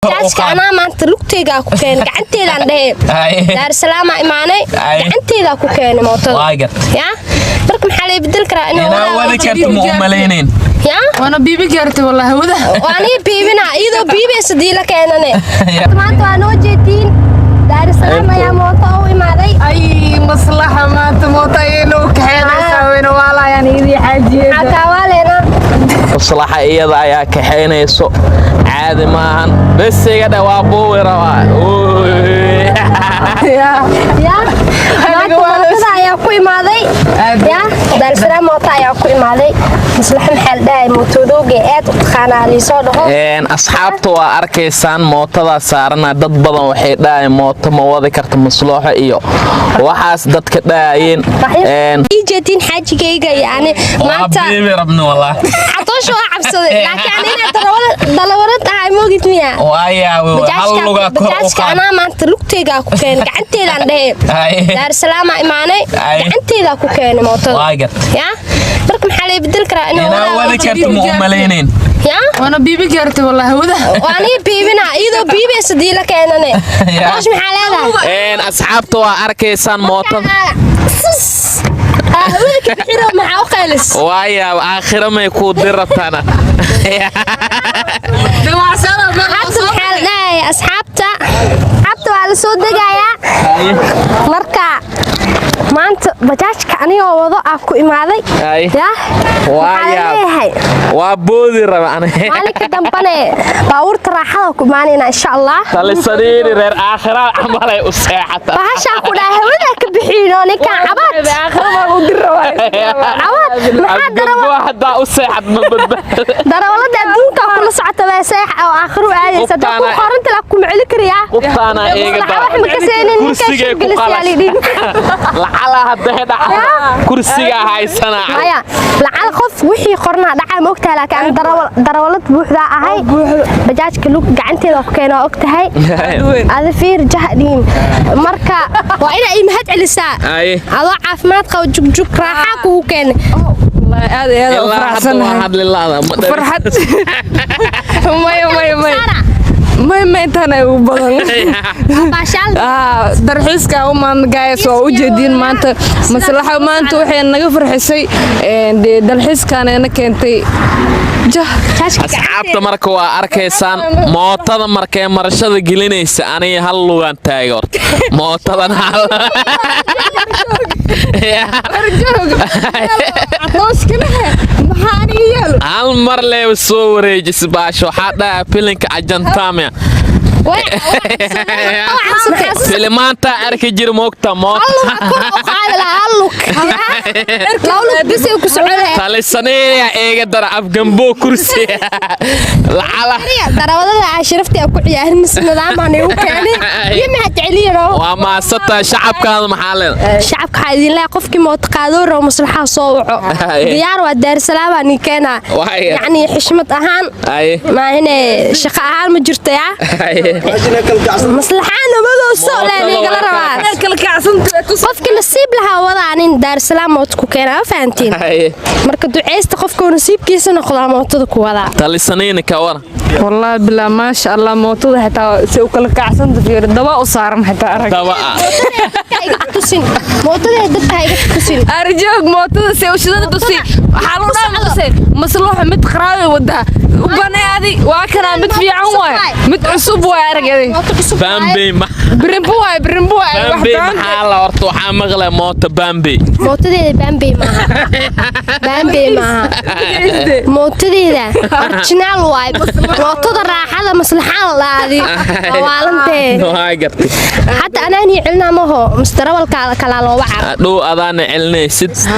جاسك أنا ما تلقتيجا كوكين قعدتي لعنده دار السلام إيماني قعدتي لا كوكين موتور واجد يا برك محل بدل كرا إنه أنا ذكرت مؤملين يا وانا بيبي كرت والله هو ده وأنا بيبينا إذا بيبي سديلا كأنني ما توانو جيتين دار السلام يا موتور إيماني اي مصلحه ما تموتينو كحينا وين والله يعني دي حاجه عكاوالنا مصلحة إيضا يا كحينيسو عادي maahan bes iga dhawaa buu rabaa يا موتور ayaa ku imaaday ya dar السلام موتور ayaa ku imaaday maslaxa maxal dhaay mootoodoga aad u taqaanaa soo dhaho asxaabtu waa arkaysaan mootada saarana dad badan waxay dhaayeen mooto ma wadi karto maslooxo iyo waxaas dadka dhaayeen jeetin xajigayga yani maanta bibi rabno wallah xatoosh waa cabsaday laakiin ina dalawada tahay moogid miya waayaa hal luga kor u qaad ana maanta lugtayga ku keen gacanteeda aan dhahay dar salaam iimaanay gacanteeda ku keen mooto waagad ya marka maxaa la bedel karaa inaa wadi karto mu'maleyneen ya وانا بيبي كرت والله هو ده waani biibina iyadoo biibi sadiila keenane taas maxaa leedahay asxaabtu waa arkaysaan mootada wadka bixiro maxaa u qaylis waayaa aakhira may ku dirataana asxaabta waa la soo degayaa marka maanta bajaajka anigoo wado aan ku imaaday waa boodi raba maalinka dambane baabuurta raaxada ku imaanayna insha allah talisadiini reer aakhira camalay u seexata bahashaan ku dhahay hawada ka bixiino ninkaan cabaad hadaa u seexad ma badbaado darawalada adduunka kula socota baa seex oo aakhiru aadaysa dadku qoranta la ku macli kariyaa qoftaana eega wax ma ka seenin kursiga ku qalashay lacala hadda dhaca kursiga haysana maya lacal qof wixii qorna dhaca ma ogtahay laakiin darawalad buuxda ahay bajaajka lug gacanteeda ku keenaa ogtahay ada fiir jahdin marka waa ina ay mahad celisaa adoo caafimaad qabo jugjug raaxa ku keen aad aad farxsan farxad ما انتنا وبدن درحيسكا ومان جايس oo u jeedin maanta maslaxa maanta waxay naga farxisay dalxiiskana ana keentay asxaabta marka waa arkaysaan mootada markay marashada gelinaysa aniga hal lugan taageer mootadan hal hal mar leew soo wareejis baasho xada filinka ajantamia فيلمانتا أركي جير موقتا موت تالسانية إيجا در أفجنبو كرسي لعلا دراودا عشرفتي أكو عيار مسمدام أنا وكاني يمي هتعليرو وما ستا شعب كان محلل شعب كحدين لا قفك موت قادور ومصلحة صوعو ديار ودار السلام أني كنا يعني حشمة أهان ما هنا شقة أهان مجرتيا مصلحانا مدو سؤالين يقال ربا قفك نصيب لها وضعين دار السلام موتكو كينا فانتين مركا دعيست قفكو نصيب كيسا نقضى موتكو وضع تالسانين كورا والله بالله ما شاء الله موتوده حتى سوكل كعسن تفير دواء وصارم حتى أرك دواء موتوده دبها يقتسين أرجوك موتوده سوشدة تسين حالونا مسين مصلوح متخراوي ودها وبني هذه واكنا متفيع عواي متعصب وارق هذه بامبي ما برنبوها بامبي محالة ورطوحة مغلى موت بامبي موتوده بامبي معها موتوده أرجنال واي موتوده راحة مصلحة الله هذه والنتي حتى أنا هني علنا ما هو مستروى الكلام وعر دو أذان علني ست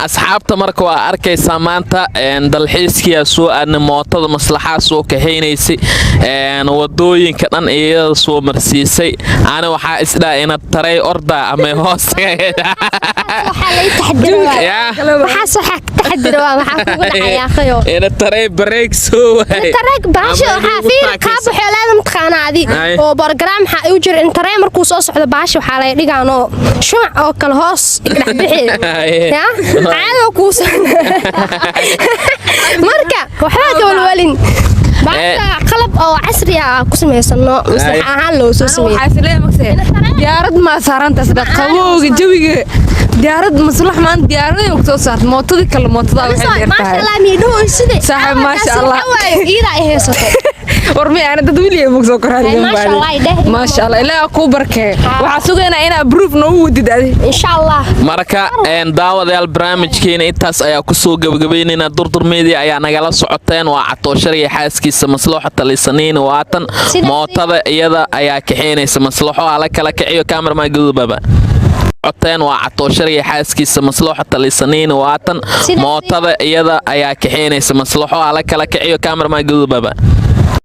أصحاب تمركوا أركي سامانتا دالحيسكي سو أن موتوده مصلحة سو كهينيسي ودوين كان إيه سو مرسيسي أنا وحا إسلا إن التري أردا أمي هوست وحالي تحدر وحاسو حك تحدر وحاكو يا أخيو إن التري بريك سو التري باشا حافين كابو حلال متخانة عادي وبرجرام حيوجر إن تري مركوس أصعد باشا وحالي لقانو شو أكل هوس يحبحين يا عادو كوس مركا وحاجة والولين qalab oo casri ah ku sameysano maslax ahaan loo soo sameeyay waxaa isleeyahay maksay diyaarad ma saarantaas qabowga jawiga diyaarad maslax maan diyaarad oo soo saarto mootadii kale mootada waxay dheertahay ma sha Allah miidho sidii saaxiib ma sha Allah iyada ay haysato warmi aan dad wiliye mug soo koraadeen ma sha Allah ilaa ku barkee waxa sugeena ina proof noo wadid adi insha Allah marka daawadayaal barnaamijkeena intaas ayaa ku soo gabagabeynayna durdur media ayaa nagala socoteen waa Catooshar iyo xaaskiisa maslaxa talisaniin waatan mootada iyada ayaa kaxeynaysa maslaxo ala kala kiciyo cameraman gudubaba coteen waa Catooshar iyo xaaskiisa maslaxa talisaniin waatan mootada iyada ayaa kaxeynaysa maslaxo ala kala kiciyo cameraman gudubaba